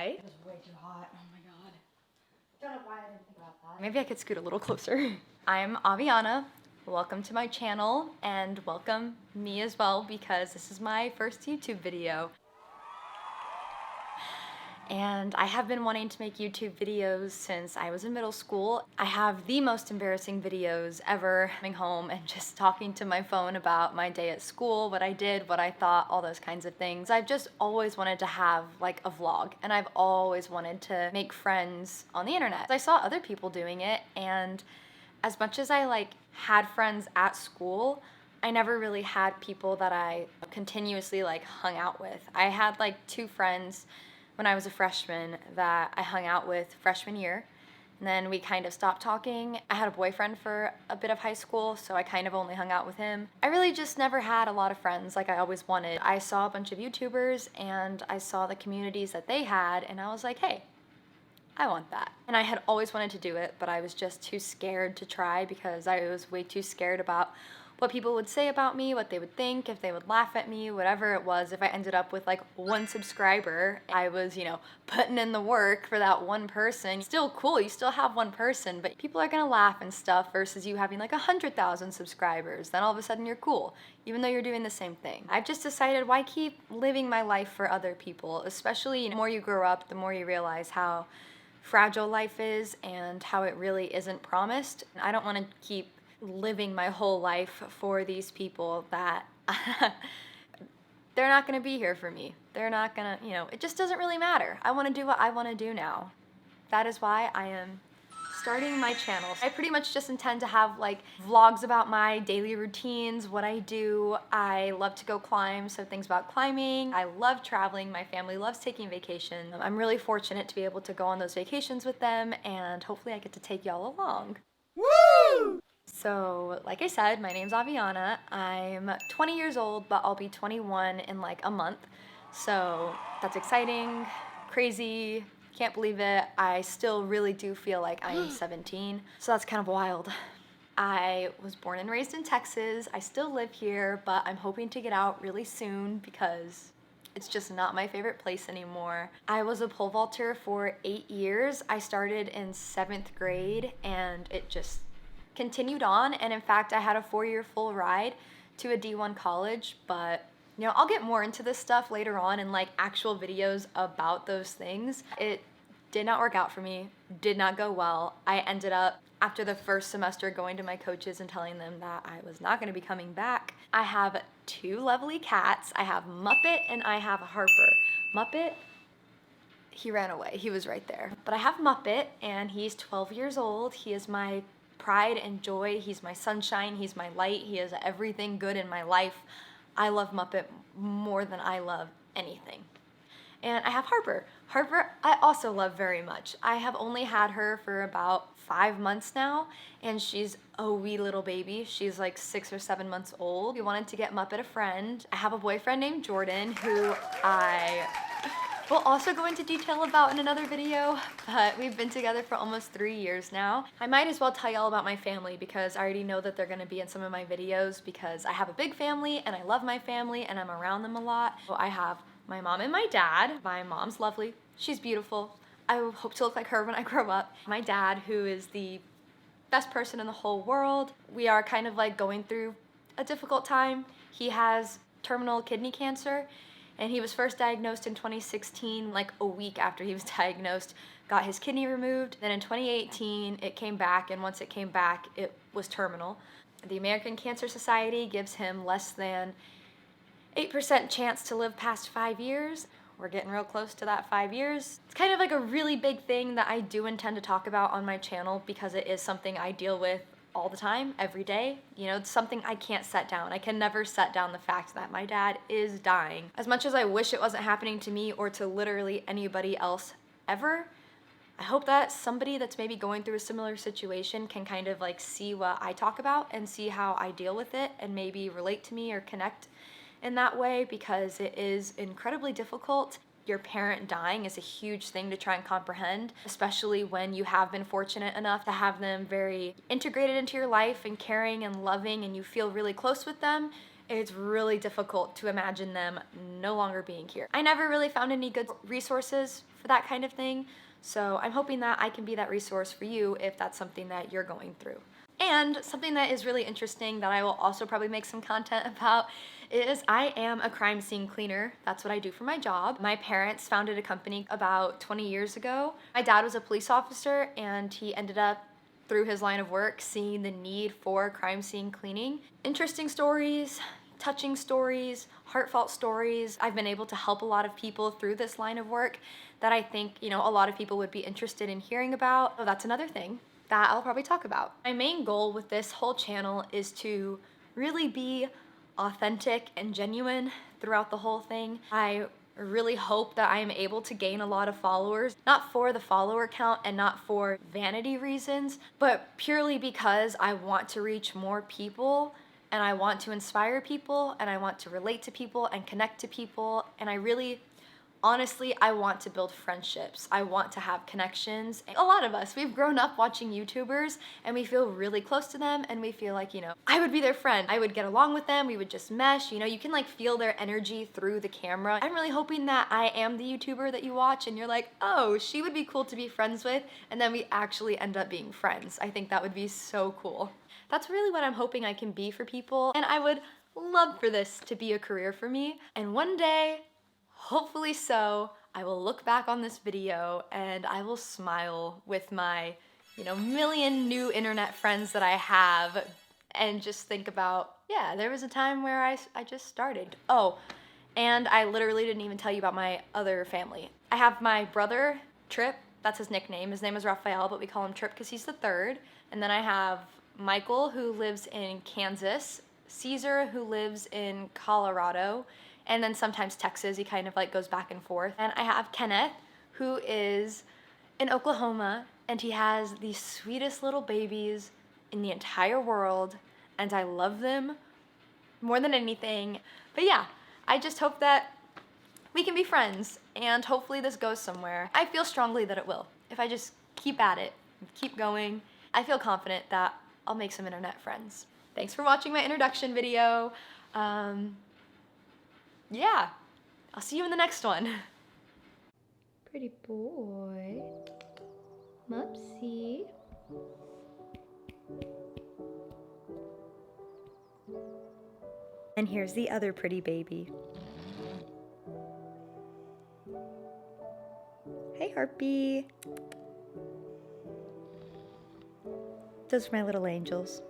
today. It is way too hot. Oh my god. Don't know why I didn't think about that. Maybe I could scoot a little closer. I'm Aviana. Welcome to my channel and welcome me as well because this is my first YouTube video. And I have been wanting to make YouTube videos since I was in middle school. I have the most embarrassing videos ever, coming home and just talking to my phone about my day at school, what I did, what I thought, all those kinds of things. I've just always wanted to have like a vlog, and I've always wanted to make friends on the internet. I saw other people doing it, and as much as I had friends at school, I never really had people that I continuously hung out with. I had two friends when I was a freshman that I hung out with freshman year, and then we kind of stopped talking. I had a boyfriend for a bit of high school, so I kind of only hung out with him. I really just never had a lot of friends like I always wanted. I saw a bunch of YouTubers and I saw the communities that they had, and I was like, hey, I want that. And I had always wanted to do it, but I was just too scared to try because I was way too scared about what people would say about me, what they would think, if they would laugh at me, whatever it was. If I ended up with 1 subscriber, I was, putting in the work for that one person. Still cool, you still have one person, but people are gonna laugh and stuff versus you having 100,000 subscribers. Then all of a sudden you're cool, even though you're doing the same thing. I've just decided, why keep living my life for other people? Especially the more you grow up, the more you realize how fragile life is and how it really isn't promised. I don't want to keep living my whole life for these people that they're not going to be here for me. They're not going to, it just doesn't really matter. I want to do what I want to do now. That is why I am starting my channel. I pretty much just intend to have vlogs about my daily routines, what I do. I love to go climb, so things about climbing. I love traveling. My family loves taking vacations. I'm really fortunate to be able to go on those vacations with them, and hopefully I get to take y'all along. Woo! So, like I said, my name's Aviana. I'm 20 years old, but I'll be 21 in a month. So that's exciting, crazy, can't believe it. I still really do feel like I am 17, so that's kind of wild. I was born and raised in Texas. I still live here, but I'm hoping to get out really soon because it's just not my favorite place anymore. I was a pole vaulter for 8 years. I started in 7th grade and it just continued on, and in fact I had a 4-year full ride to a D1 college, but I'll get more into this stuff later on in actual videos about those things. It did not work out for me, did not go well. I ended up, after the first semester, going to my coaches and telling them that I was not going to be coming back. I have 2 lovely cats. I have Muppet and I have Harper. Muppet, he ran away, he was right there. But I have Muppet and he's 12 years old. He is my pride and joy. He's my sunshine, he's my light, he is everything good in my life. I love Muppet more than I love anything. And I have Harper. Harper, I also love very much. I have only had her for about 5 months now, and she's a wee little baby. She's 6 or 7 months old. We wanted to get Muppet a friend. I have a boyfriend named Jordan who I will also go into detail about in another video, but we've been together for almost 3 years now. I might as well tell y'all about my family because I already know that they're gonna be in some of my videos because I have a big family and I love my family and I'm around them a lot. So I have my mom and my dad. My mom's lovely, she's beautiful. I hope to look like her when I grow up. My dad, who is the best person in the whole world. We are kind of going through a difficult time. He has terminal kidney cancer, and he was first diagnosed in 2016, a week after he was diagnosed, got his kidney removed. Then in 2018, it came back, and once it came back, it was terminal. The American Cancer Society gives him less than 8% chance to live past 5 years. We're getting real close to that 5 years. It's kind of a really big thing that I do intend to talk about on my channel because it is something I deal with all the time, every day. It's something I can't set down. I can never set down the fact that my dad is dying. As much as I wish it wasn't happening to me or to literally anybody else ever, I hope that somebody that's maybe going through a similar situation can kind of see what I talk about and see how I deal with it and maybe relate to me or connect in that way, because it is incredibly difficult. Your parent dying is a huge thing to try and comprehend, especially when you have been fortunate enough to have them very integrated into your life and caring and loving, and you feel really close with them. it's really difficult to imagine them no longer being here. I never really found any good resources for that kind of thing, so I'm hoping that I can be that resource for you if that's something that you're going through. And something that is really interesting that I will also probably make some content about is I am a crime scene cleaner. That's what I do for my job. My parents founded a company about 20 years ago. My dad was a police officer, and he ended up, through his line of work, seeing the need for crime scene cleaning. Interesting stories, touching stories, heartfelt stories. I've been able to help a lot of people through this line of work that I think, a lot of people would be interested in hearing about. So that's another thing that I'll probably talk about. My main goal with this whole channel is to really be authentic and genuine throughout the whole thing. I really hope that I am able to gain a lot of followers, not for the follower count and not for vanity reasons, but purely because I want to reach more people, and I want to inspire people, and I want to relate to people and connect to people, and honestly, I want to build friendships. I want to have connections. A lot of us, we've grown up watching YouTubers and we feel really close to them, and we feel like, I would be their friend. I would get along with them. We would just mesh. You can like feel their energy through the camera. I'm really hoping that I am the YouTuber that you watch and you're like, oh, she would be cool to be friends with, and then we actually end up being friends. I think that would be so cool. That's really what I'm hoping I can be for people, and I would love for this to be a career for me. And one day, hopefully so, I will look back on this video and I will smile with my, million new internet friends that I have, and just think about, yeah, there was a time where I just started. Oh, and I literally didn't even tell you about my other family. I have my brother, Trip, that's his nickname. His name is Raphael, but we call him Trip because he's the third. And then I have Michael, who lives in Kansas, Caesar, who lives in Colorado, and then sometimes Texas. He kind of like goes back and forth. And I have Kenneth, who is in Oklahoma, and he has the sweetest little babies in the entire world, and I love them more than anything. But yeah, I just hope that we can be friends, and hopefully this goes somewhere. I feel strongly that it will. If I just keep at it, keep going, I feel confident that I'll make some internet friends. Thanks for watching my introduction video. Yeah, I'll see you in the next one. Pretty boy. Mupsy. And here's the other pretty baby. Hey, Harpy. Those are my little angels.